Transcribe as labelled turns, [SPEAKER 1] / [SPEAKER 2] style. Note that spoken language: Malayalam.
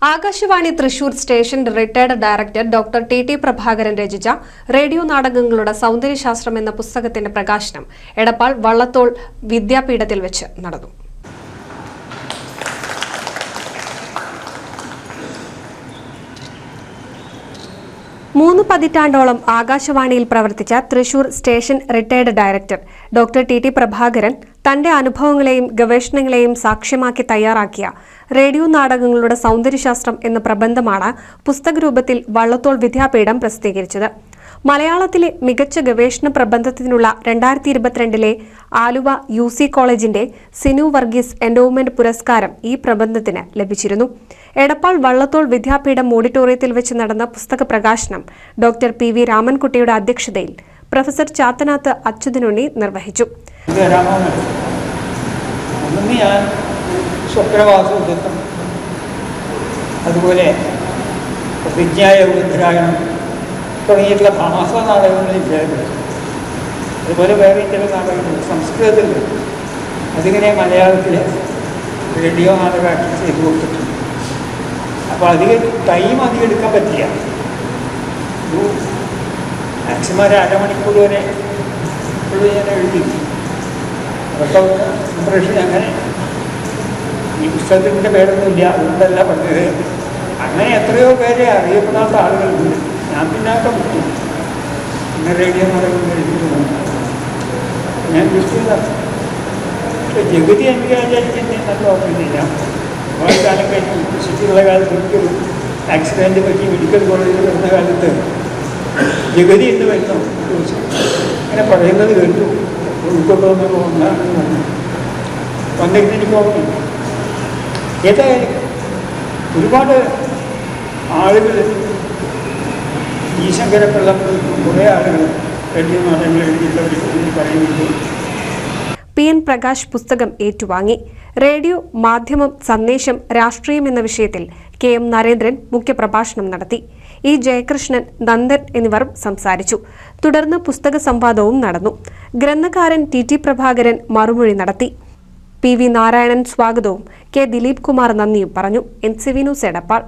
[SPEAKER 1] Akashvani Thrissur station retired director doctor T Prabhakaran രചിച്ച റേഡിയോ നാടകങ്ങളുടെ സൗന്ദര്യശാസ്ത്രം എന്ന പുസ്തകത്തിന്റെ പ്രകാശനം എടപ്പാൾ വള്ളത്തോൾ വിദ്യാപീഠത്തിൽ വെച്ച് നടന്നു. മൂന്ന് പതിറ്റാണ്ടോളം ആകാശവാണിയിൽ പ്രവർത്തിച്ച Thrissur station retired director doctor T Prabhakaran തന്റെ അനുഭവങ്ങളെയും ഗവേഷണങ്ങളെയും സാക്ഷ്യമാക്കി തയ്യാറാക്കിയ റേഡിയോ നാടകങ്ങളുടെ സൗന്ദര്യശാസ്ത്രം എന്ന പ്രബന്ധമാണ് പുസ്തകരൂപത്തിൽ വള്ളത്തോൾ വിദ്യാപീഠം പ്രസിദ്ധീകരിച്ചത്. മലയാളത്തിലെ മികച്ച ഗവേഷണ പ്രബന്ധത്തിനുള്ള 2022 ആലുവ UC കോളേജിന്റെ സിനു വർഗീസ് എൻഡോവ്മെന്റ് പുരസ്കാരം ഈ പ്രബന്ധത്തിന് ലഭിച്ചിരുന്നു. എടപ്പാൾ വള്ളത്തോൾ വിദ്യാപീഠം ഓഡിറ്റോറിയത്തിൽ വെച്ച് നടന്ന പുസ്തക പ്രകാശനം ഡോക്ടർ PV രാമൻകുട്ടിയുടെ അധ്യക്ഷതയിൽ പ്രൊഫസർ ചാത്തനാത്ത് അച്യുതനുണ്ണി നിർവഹിച്ചു.
[SPEAKER 2] അതുപോലെ തുടങ്ങിയിട്ടുള്ള ഭാഷ നാടകങ്ങളിൽ വിദ്യാഭ്യാസം, അതുപോലെ വേറെ ചില നാടകങ്ങൾ സംസ്കൃതത്തിൽ അതിങ്ങനെ മലയാളത്തിൽ റേഡിയോ നാടകമാക്കി ചെയ്തു കൊടുത്തിട്ടുണ്ട്. അപ്പോൾ അധികം അധികം എടുക്കാൻ പറ്റില്ല. ഒരു മാക്സിമം ഒരു അരമണിക്കൂർ വരെ ഇപ്പോഴും ഞാൻ എഴുതി. അതൊക്കെ ഇംപ്രഷൻ അങ്ങനെ ഈ പുസ്തകത്തിൻ്റെ പേരൊന്നുമില്ല, അതുകൊണ്ടല്ല പറഞ്ഞത്. അങ്ങനെ എത്രയോ പേരെ അറിയപ്പെടാത്ത ആളുകളുണ്ട്. ഞാൻ പിന്നാക്കം വിട്ടു. പിന്നെ റേഡിയോ നാടകം എഴുതിയിട്ടുണ്ട്. ഞാൻ വിശ്വസിച്ച പക്ഷേ ജഗതി എനിക്ക് വിചാരിച്ചിട്ട് നല്ല ഓർമ്മയില്ല. കുറേ കാലം കഴിഞ്ഞ് വിശ്വസിച്ചുള്ള കാലത്ത് ഒരിക്കലും ആക്സിഡൻറ്റ് പറ്റി മെഡിക്കൽ കോളേജിൽ വരുന്ന കാലത്ത് ജഗതി എന്ന് വരുന്നു ചോദിച്ചു. അങ്ങനെ പറയുന്നത് കേട്ടു. ഉൾക്കൊണ്ടുവന്ന് ഒന്നാണെന്ന് പറഞ്ഞു. വന്നിട്ട് എനിക്ക് ഓർമ്മയില്ല. ഏതായാലും ഒരുപാട് ആളുകൾ ഈ ശങ്കരപ്പിള്ള കുറേ ആളുകൾ റേഡിയോ നാടകങ്ങൾ എഴുതിയിട്ടുള്ളവർ പറയുന്നുണ്ട്.
[SPEAKER 1] PN പ്രകാശ് പുസ്തകം ഏറ്റുവാങ്ങി. റേഡിയോ, മാധ്യമം, സന്ദേശം, രാഷ്ട്രീയം എന്ന വിഷയത്തിൽ KM നരേന്ദ്രൻ മുഖ്യപ്രഭാഷണം നടത്തി. E ജയകൃഷ്ണൻ, നന്ദൻ എന്നിവർ സംസാരിച്ചു. തുടർന്ന് പുസ്തക സംവാദവും നടന്നു. ഗ്രന്ഥകാരൻ ടി പ്രഭാകരൻ മറുമൊഴി നടത്തി. PV നാരായണൻ സ്വാഗതവും K ദിലീപ് കുമാർ നന്ദിയും പറഞ്ഞു. NCV news Edappal.